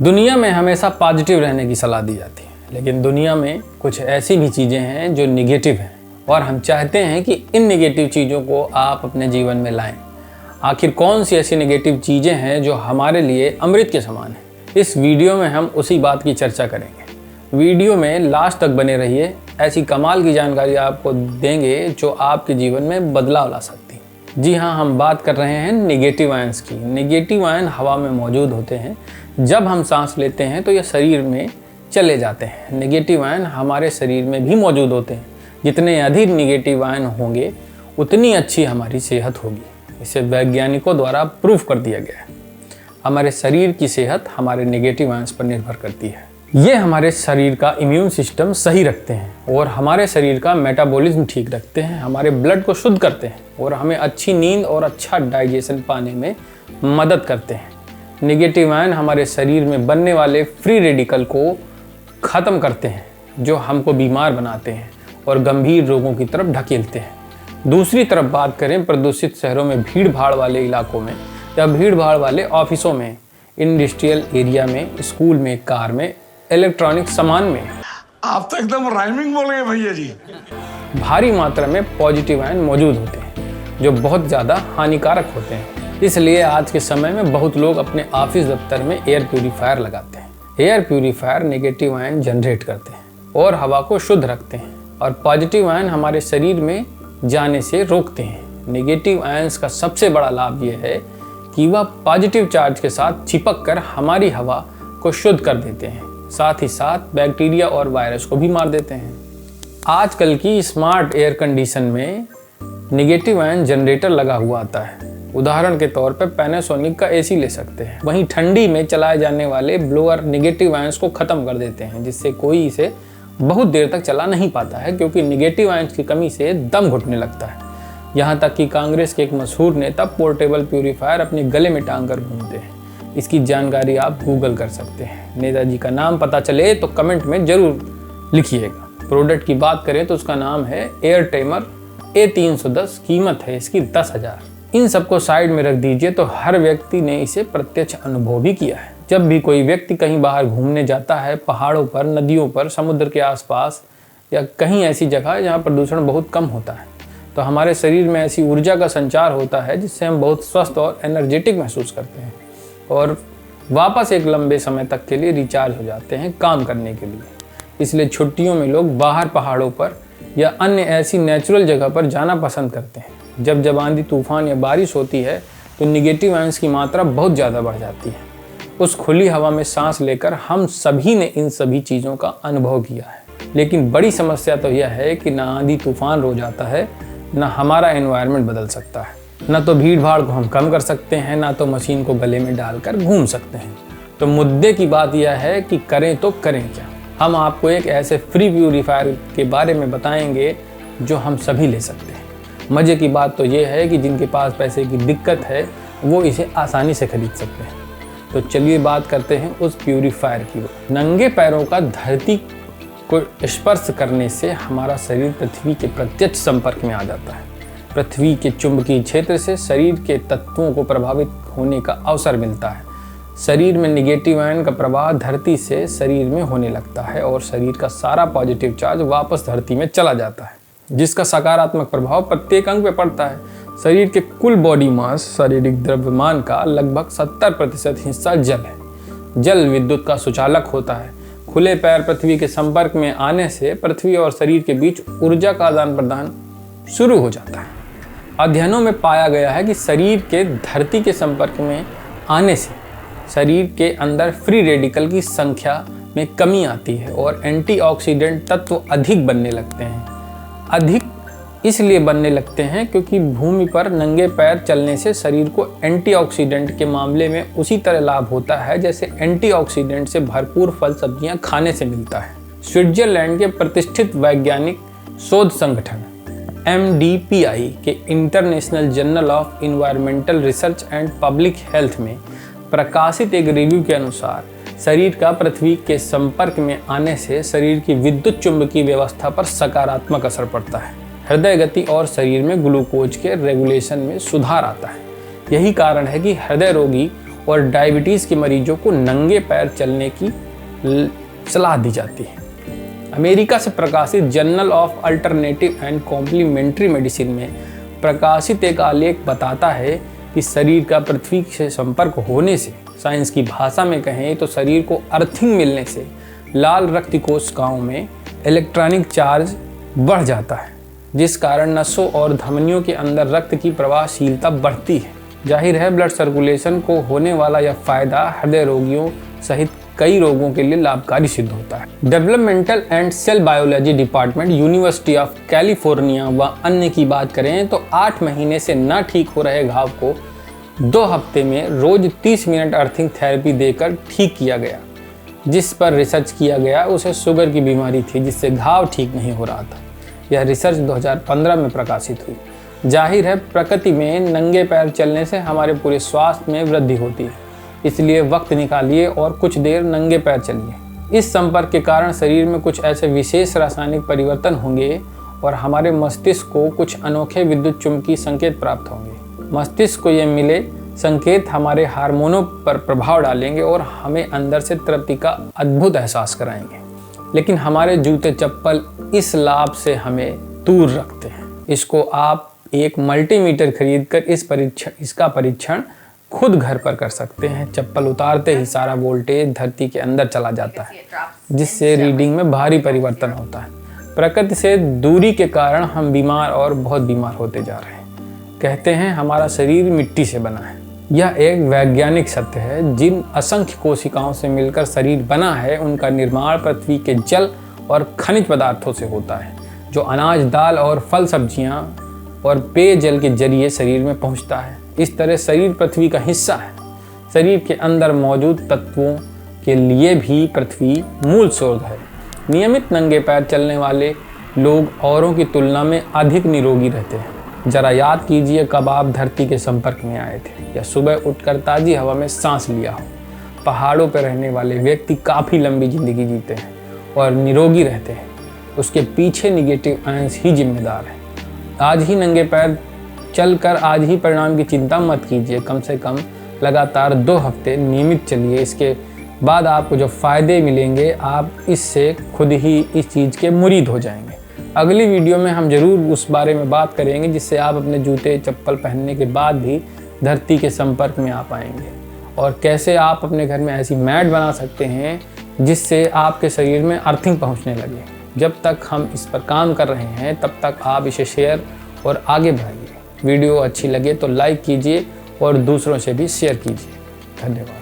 दुनिया में हमेशा पॉजिटिव रहने की सलाह दी जाती है, लेकिन दुनिया में कुछ ऐसी भी चीज़ें हैं जो निगेटिव हैं और हम चाहते हैं कि इन निगेटिव चीज़ों को आप अपने जीवन में लाएं। आखिर कौन सी ऐसी निगेटिव चीज़ें हैं जो हमारे लिए अमृत के समान हैं? इस वीडियो में हम उसी बात की चर्चा करेंगे। वीडियो में लास्ट तक बने रहिए, ऐसी कमाल की जानकारी आपको देंगे जो आपके जीवन में बदलाव ला सकती है। जी हाँ, हम बात कर रहे हैं नेगेटिव आयंस की। नेगेटिव आयन हवा में मौजूद होते हैं। जब हम सांस लेते हैं तो ये शरीर में चले जाते हैं। नेगेटिव आयन हमारे शरीर में भी मौजूद होते हैं। जितने अधिक नेगेटिव आयन होंगे उतनी अच्छी हमारी सेहत होगी। इसे वैज्ञानिकों द्वारा प्रूफ कर दिया गया है। हमारे शरीर की सेहत हमारे नेगेटिव आयंस पर निर्भर करती है। ये हमारे शरीर का इम्यून सिस्टम सही रखते हैं और हमारे शरीर का मेटाबॉलिज्म ठीक रखते हैं, हमारे ब्लड को शुद्ध करते हैं और हमें अच्छी नींद और अच्छा डाइजेशन पाने में मदद करते हैं। नेगेटिव आयन हमारे शरीर में बनने वाले फ्री रेडिकल को ख़त्म करते हैं जो हमको बीमार बनाते हैं और गंभीर रोगों की तरफ ढकेलते हैं। दूसरी तरफ बात करें प्रदूषित शहरों में, भीड़ भाड़ वाले इलाकों में या भीड़ भाड़ वाले ऑफिसों में, इंडस्ट्रियल एरिया में, स्कूल में, कार में, इलेक्ट्रॉनिक सामान में, आप तो एकदम राइमिंग बोल गए भैया जी। भारी मात्रा में पॉजिटिव आयन मौजूद होते हैं जो बहुत ज़्यादा हानिकारक होते हैं। इसलिए आज के समय में बहुत लोग अपने ऑफिस दफ्तर में एयर प्यूरीफायर लगाते हैं। Air purifier negative ion generate करते हैं और हवा को शुद्ध रखते हैं और पॉजिटिव आयन हमारे शरीर में जाने से रोकते हैं। नेगेटिव आयंस का सबसे बड़ा लाभ यह है कि वह पॉजिटिव चार्ज के साथ चिपक कर हमारी हवा को शुद्ध कर देते हैं, साथ ही साथ बैक्टीरिया और वायरस को भी मार देते हैं। आजकल की स्मार्ट एयर कंडीशन में नेगेटिव आयन जनरेटर लगा हुआ आता है। उदाहरण के तौर पर पैनासोनिक का एसी ले सकते हैं। वहीं ठंडी में चलाए जाने वाले ब्लोअर नेगेटिव आयंस को ख़त्म कर देते हैं, जिससे कोई इसे बहुत देर तक चला नहीं पाता है क्योंकि नेगेटिव आयंस की कमी से दम घुटने लगता है। यहाँ तक कि कांग्रेस के एक मशहूर नेता पोर्टेबल प्यूरीफायर अपने गले में टांग कर घूमते हैं। इसकी जानकारी आप गूगल कर सकते हैं। नेताजी का नाम पता चले तो कमेंट में ज़रूर लिखिएगा। प्रोडक्ट की बात करें तो उसका नाम है एयर टेमर A310। कीमत है इसकी 10,000। इन सबको साइड में रख दीजिए तो हर व्यक्ति ने इसे प्रत्यक्ष अनुभव भी किया है। जब भी कोई व्यक्ति कहीं बाहर घूमने जाता है, पहाड़ों पर, नदियों पर, समुद्र के आसपास या कहीं ऐसी जगह जहाँ प्रदूषण बहुत कम होता है, तो हमारे शरीर में ऐसी ऊर्जा का संचार होता है जिससे हम बहुत स्वस्थ और एनर्जेटिक महसूस करते हैं और वापस एक लंबे समय तक के लिए रिचार्ज हो जाते हैं काम करने के लिए। इसलिए छुट्टियों में लोग बाहर पहाड़ों पर या अन्य ऐसी नेचुरल जगह पर जाना पसंद करते हैं। जब आंधी तूफान या बारिश होती है तो नेगेटिव आयंस की मात्रा बहुत ज़्यादा बढ़ जाती है। उस खुली हवा में सांस लेकर हम सभी ने इन सभी चीज़ों का अनुभव किया है। लेकिन बड़ी समस्या तो यह है कि ना आंधी तूफान रोज आता है, ना हमारा एनवायरनमेंट बदल सकता है, ना तो भीड़ भाड़ को हम कम कर सकते हैं, ना तो मशीन को गले में डालकर घूम सकते हैं। तो मुद्दे की बात यह है कि करें तो करें क्या। हम आपको एक ऐसे फ्री प्यूरीफायर के बारे में बताएंगे जो हम सभी ले सकते हैं। मज़े की बात तो ये है कि जिनके पास पैसे की दिक्कत है वो इसे आसानी से खरीद सकते हैं। तो चलिए बात करते हैं उस प्यूरीफायर की। नंगे पैरों का धरती को स्पर्श करने से हमारा शरीर पृथ्वी के प्रत्यक्ष संपर्क में आ जाता है। पृथ्वी के चुंबकीय क्षेत्र से शरीर के तत्वों को प्रभावित होने का अवसर मिलता है। शरीर में नेगेटिव आयन का प्रवाह धरती से शरीर में होने लगता है और शरीर का सारा पॉजिटिव चार्ज वापस धरती में चला जाता है, जिसका सकारात्मक प्रभाव प्रत्येक अंग पे पड़ता है। शरीर के कुल बॉडी मास, शारीरिक द्रव्यमान का लगभग 70% हिस्सा जल है। जल विद्युत का सुचालक होता है। खुले पैर पृथ्वी के संपर्क में आने से पृथ्वी और शरीर के बीच ऊर्जा का आदान प्रदान शुरू हो जाता है। अध्ययनों में पाया गया है कि शरीर के धरती के संपर्क में आने से शरीर के अंदर फ्री रेडिकल की संख्या में कमी आती है और एंटीऑक्सीडेंट तत्व अधिक बनने लगते हैं। अधिक इसलिए बनने लगते हैं क्योंकि भूमि पर नंगे पैर चलने से शरीर को एंटीऑक्सीडेंट के मामले में उसी तरह लाभ होता है जैसे एंटीऑक्सीडेंट से भरपूर फल सब्जियां खाने से मिलता है। स्विट्जरलैंड के प्रतिष्ठित वैज्ञानिक शोध संगठन MDPI के international journal of environmental research and public health में प्रकाशित एक रिव्यू के अनुसार शरीर का पृथ्वी के संपर्क में आने से शरीर की विद्युत चुंबकीय व्यवस्था पर सकारात्मक असर पड़ता है। हृदय गति और शरीर में ग्लूकोज के रेगुलेशन में सुधार आता है। यही कारण है कि हृदय रोगी और डायबिटीज़ के मरीजों को नंगे पैर चलने की सलाह दी जाती है। अमेरिका से प्रकाशित journal of alternative and complementary medicine में प्रकाशित एक आलेख बताता है कि शरीर का पृथ्वी से संपर्क होने से, साइंस की भाषा में कहें तो शरीर को अर्थिंग मिलने से लाल रक्त कोशिकाओं में इलेक्ट्रॉनिक चार्ज बढ़ जाता है, जिस कारण नसों और धमनियों के अंदर रक्त की प्रवाहशीलता बढ़ती है। जाहिर है ब्लड सर्कुलेशन को होने वाला यह फायदा हृदय रोगियों सहित कई रोगों के लिए लाभकारी सिद्ध होता है। Developmental and cell biology department, university of California व अन्य की बात करें तो 8 महीने से न ठीक हो रहे घाव को 2 हफ्ते में रोज 30 मिनट अर्थिंग थेरेपी देकर ठीक किया गया। जिस पर रिसर्च किया गया उसे शुगर की बीमारी थी, जिससे घाव ठीक नहीं हो रहा था। यह रिसर्च 2015 में प्रकाशित हुई। जाहिर है प्रकृति में नंगे पैर चलने से हमारे पूरे स्वास्थ्य में वृद्धि होती है, इसलिए वक्त निकालिए और कुछ देर नंगे पैर चलिए। इस संपर्क के कारण शरीर में कुछ ऐसे विशेष रासायनिक परिवर्तन होंगे और हमारे मस्तिष्क को कुछ अनोखे विद्युत चुंबकीय संकेत प्राप्त होंगे। मस्तिष्क को ये मिले संकेत हमारे हार्मोनों पर प्रभाव डालेंगे और हमें अंदर से तृप्ति का अद्भुत एहसास कराएंगे। लेकिन हमारे जूते चप्पल इस लाभ से हमें दूर रखते हैं। इसको आप एक मल्टीमीटर खरीदकर इसका परीक्षण खुद घर पर कर सकते हैं। चप्पल उतारते ही सारा वोल्टेज धरती के अंदर चला जाता है, जिससे रीडिंग में भारी परिवर्तन होता है। प्रकृति से दूरी के कारण हम बीमार और बहुत बीमार होते जा रहे हैं। कहते हैं हमारा शरीर मिट्टी से बना है। यह एक वैज्ञानिक सत्य है। जिन असंख्य कोशिकाओं से मिलकर शरीर बना है, उनका निर्माण पृथ्वी के जल और खनिज पदार्थों से होता है, जो अनाज, दाल और फल सब्जियां और पेयजल के जरिए शरीर में पहुंचता है। इस तरह शरीर पृथ्वी का हिस्सा है। शरीर के अंदर मौजूद तत्वों के लिए भी पृथ्वी मूल स्रोत है। नियमित नंगे पैर चलने वाले लोग औरों की तुलना में अधिक निरोगी रहते हैं। जरा याद कीजिए कब आप धरती के संपर्क में आए थे या सुबह उठकर ताज़ी हवा में सांस लिया हो। पहाड़ों पर रहने वाले व्यक्ति काफ़ी लंबी जिंदगी जीते हैं और निरोगी रहते हैं। उसके पीछे निगेटिव आयंस ही जिम्मेदार है। आज ही नंगे पैर चलकर आज ही परिणाम की चिंता मत कीजिए। कम से कम लगातार 2 हफ्ते नियमित चलिए। इसके बाद आपको जो फ़ायदे मिलेंगे, आप इससे खुद ही इस चीज़ के मुरीद हो जाएंगे। अगली वीडियो में हम ज़रूर उस बारे में बात करेंगे जिससे आप अपने जूते चप्पल पहनने के बाद भी धरती के संपर्क में आ पाएंगे, और कैसे आप अपने घर में ऐसी मैट बना सकते हैं जिससे आपके शरीर में अर्थिंग पहुँचने लगे। जब तक हम इस पर काम कर रहे हैं तब तक आप इसे शेयर और आगे बढ़ाइए। वीडियो अच्छी लगे तो लाइक कीजिए और दूसरों से भी शेयर कीजिए। धन्यवाद।